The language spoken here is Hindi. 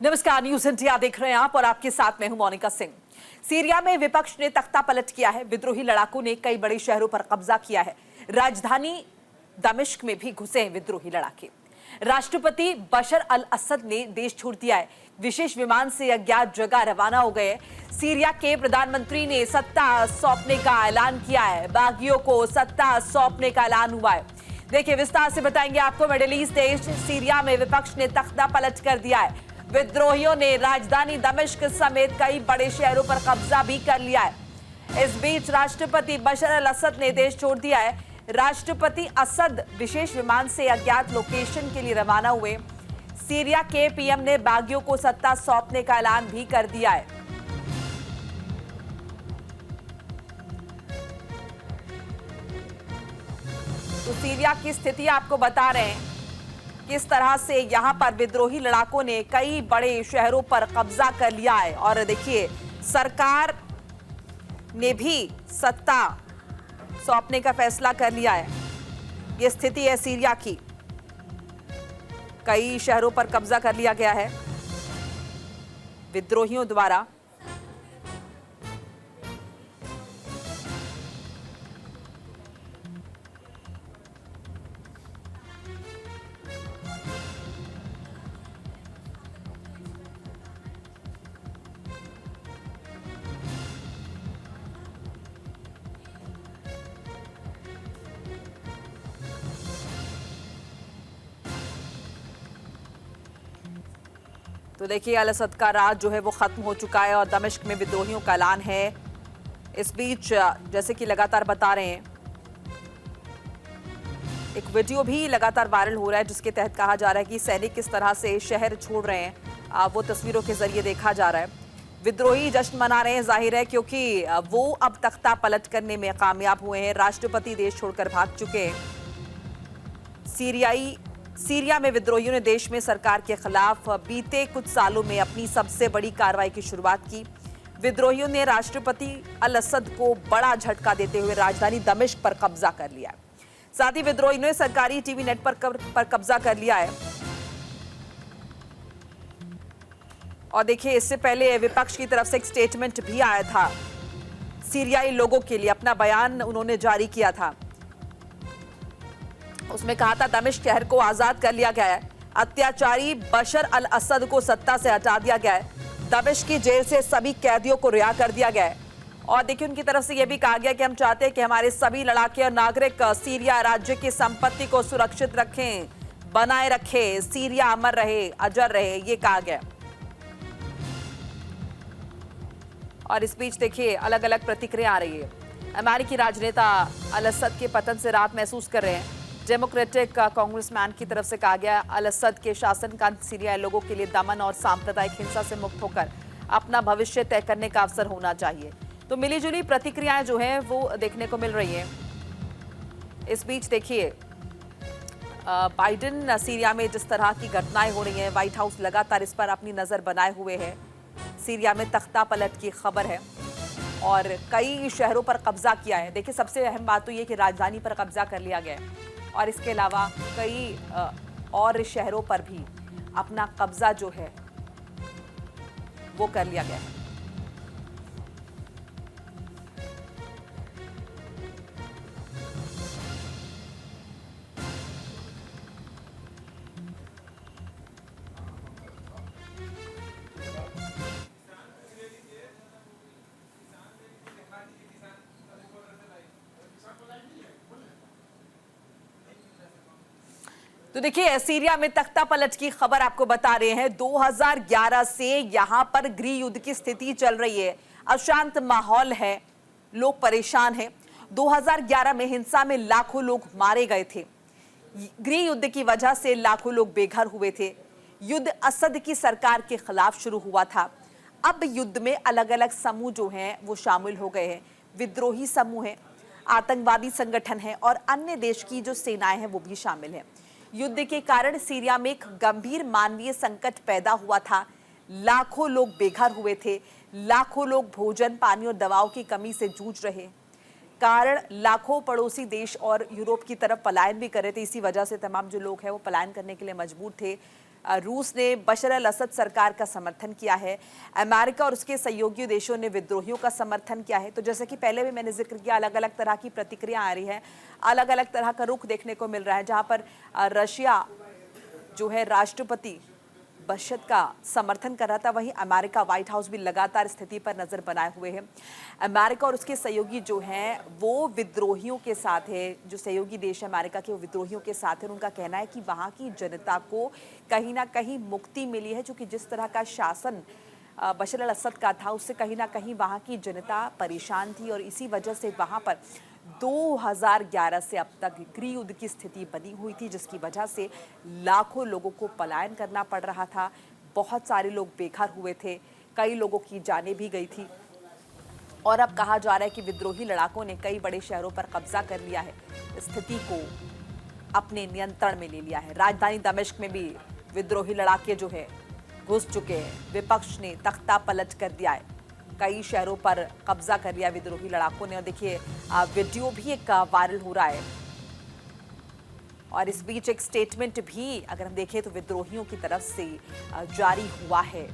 नमस्कार, न्यूज इंडिया देख रहे हैं आप और आपके साथ मैं हूं मोनिका सिंह। सीरिया में विपक्ष ने तख्ता पलट किया है। विद्रोही लड़ाकों ने कई बड़े शहरों पर कब्जा किया है। राजधानी दमिश्क में भी घुसे हैं विद्रोही लड़ाके। राष्ट्रपति बशर अल असद ने देश छोड़ दिया है। विशेष विमान से अज्ञात जगह रवाना हो गए। सीरिया के प्रधानमंत्री ने सत्ता सौंपने का ऐलान किया है। बागियों को सत्ता सौंपने का ऐलान हुआ है। देखिए, विस्तार से बताएंगे आपको। मिडिल ईस्ट देश सीरिया में विपक्ष ने तख्ता पलट कर दिया है। विद्रोहियों ने राजधानी दमिश्क समेत कई बड़े शहरों पर कब्जा भी कर लिया है। इस बीच राष्ट्रपति बशर अल असद ने देश छोड़ दिया है। राष्ट्रपति असद विशेष विमान से अज्ञात लोकेशन के लिए रवाना हुए। सीरिया के पीएम ने बागियों को सत्ता सौंपने का ऐलान भी कर दिया है। तो सीरिया की स्थिति आपको बता रहे हैं किस तरह से यहां पर विद्रोही लड़ाकों ने कई बड़े शहरों पर कब्जा कर लिया है। और देखिए, सरकार ने भी सत्ता सौंपने का फैसला कर लिया है। ये स्थिति है सीरिया की। कई शहरों पर कब्जा कर लिया गया है विद्रोहियों द्वारा। तो देखिए, अल असद का राज जो है वो खत्म हो चुका है और दमिश्क में विद्रोहियों का ऐलान है। इस बीच जैसे कि लगातार बता रहे हैं, एक वीडियो भी लगातार वायरल हो रहा है जिसके तहत कहा जा रहा है कि सैनिक किस तरह से शहर छोड़ रहे हैं। वो तस्वीरों के जरिए देखा जा रहा है। विद्रोही जश्न मना रहे हैं, जाहिर है, क्योंकि वो अब तख्ता पलट करने में कामयाब हुए हैं। राष्ट्रपति देश छोड़कर भाग चुके हैं। सीरिया में विद्रोहियों ने देश में सरकार के खिलाफ बीते कुछ सालों में अपनी सबसे बड़ी कार्रवाई की शुरुआत की। विद्रोहियों ने राष्ट्रपति अल असद को बड़ा झटका देते हुए राजधानी दमिश्क पर कब्जा कर लिया है। साथ ही विद्रोहियों ने सरकारी टीवी नेट पर कब्जा कर लिया है। और देखिए, इससे पहले विपक्ष की तरफ से एक स्टेटमेंट भी आया था। सीरियाई लोगों के लिए अपना बयान उन्होंने जारी किया था। उसमें कहा था, दमिश्क शहर को आजाद कर लिया गया है। अत्याचारी बशर अल असद को सत्ता से हटा दिया गया है। दमिश्क की जेल से सभी कैदियों को रिहा कर दिया गया है। और देखिए, उनकी तरफ से यह भी कहा गया कि हम चाहते हैं कि हमारे सभी लड़ाके और नागरिक सीरिया राज्य की संपत्ति को सुरक्षित रखें, बनाए रखें। सीरिया अमर रहे, अजर रहे, ये कहा गया। और इस बीच देखिए, अलग अलग प्रतिक्रिया आ रही है। अमेरिकी राजनेता अल असद के पतन से राहत महसूस कर रहे हैं। डेमोक्रेटिक कांग्रेसमैन की तरफ से कहा गया, अल असद के शासन का सीरियाई लोगों के लिए दमन और सांप्रदायिक हिंसा से मुक्त होकर अपना भविष्य तय करने का अवसर होना चाहिए। तो मिलीजुली प्रतिक्रियाएं जो हैं वो देखने को मिल रही हैं। इस बीच देखिए, बाइडेन सीरिया में जिस तरह की घटनाएं हो रही हैं, व्हाइट हाउस लगातार इस पर अपनी नजर बनाए हुए है। सीरिया में तख्ता पलट की खबर है और कई शहरों पर कब्जा किया है। देखिए, सबसे अहम बात तो ये कि राजधानी पर कब्जा कर लिया गया है और इसके अलावा कई और शहरों पर भी अपना कब्जा जो है वो कर लिया गया है। तो देखिए, सीरिया में तख्ता पलट की खबर आपको बता रहे हैं। 2011 से यहां पर गृह युद्ध की स्थिति चल रही है। अशांत माहौल है, लोग परेशान हैं। 2011 में हिंसा में लाखों लोग मारे गए थे। गृह युद्ध की वजह से लाखों लोग बेघर हुए थे। युद्ध असद की सरकार के खिलाफ शुरू हुआ था। अब युद्ध में अलग अलग समूह जो हैं वो शामिल हो गए हैं। विद्रोही समूह हैं, आतंकवादी संगठन है और अन्य देश की जो सेनाएं हैं वो भी शामिल हैं। युद्ध के कारण सीरिया में एक गंभीर मानवीय संकट पैदा हुआ था। लाखों लोग बेघर हुए थे। लाखों लोग भोजन, पानी और दवाओं की कमी से जूझ रहे। कारण लाखों पड़ोसी देश और यूरोप की तरफ पलायन भी कर रहे थे। इसी वजह से तमाम जो लोग हैं वो पलायन करने के लिए मजबूर थे। रूस ने बशर अल असद सरकार का समर्थन किया है। अमेरिका और उसके सहयोगी देशों ने विद्रोहियों का समर्थन किया है। तो जैसे कि पहले भी मैंने जिक्र किया, अलग अलग तरह की प्रतिक्रिया आ रही है, अलग अलग तरह का रुख देखने को मिल रहा है। जहां पर रशिया जो है राष्ट्रपति बशर का समर्थन कर रहा था, वहीं अमेरिका व्हाइट हाउस भी लगातार स्थिति पर नजर बनाए हुए है। अमेरिका और उसके सहयोगी जो हैं वो विद्रोहियों के साथ है। जो सहयोगी देश अमेरिका के, वो विद्रोहियों के साथ है। उनका कहना है कि वहां की जनता को कहीं ना कहीं मुक्ति मिली है, क्योंकि जिस तरह का शासन बशर अल असद का था, उससे कहीं ना कहीं वहां की जनता परेशान थी और इसी वजह से वहां पर 2011 से अब तक गृह युद्ध की स्थिति बनी हुई थी, जिसकी वजह से लाखों लोगों को पलायन करना पड़ रहा था। बहुत सारे लोग बेघर हुए थे, कई लोगों की जानें भी गई थी और अब कहा जा रहा है कि विद्रोही लड़ाकों ने कई बड़े शहरों पर कब्जा कर लिया है, स्थिति को अपने नियंत्रण में ले लिया है। राजधानी दमिश्क में भी विद्रोही लड़ाके जो है घुस चुके हैं। विपक्ष ने तख्ता पलट कर दिया है, कई शहरों पर कब्जा कर लिया विद्रोही लड़ाकों ने। और देखिए वीडियो भी एक वायरल हो रहा है और इस बीच एक स्टेटमेंट भी अगर हम देखें तो विद्रोहियों की तरफ से जारी हुआ है।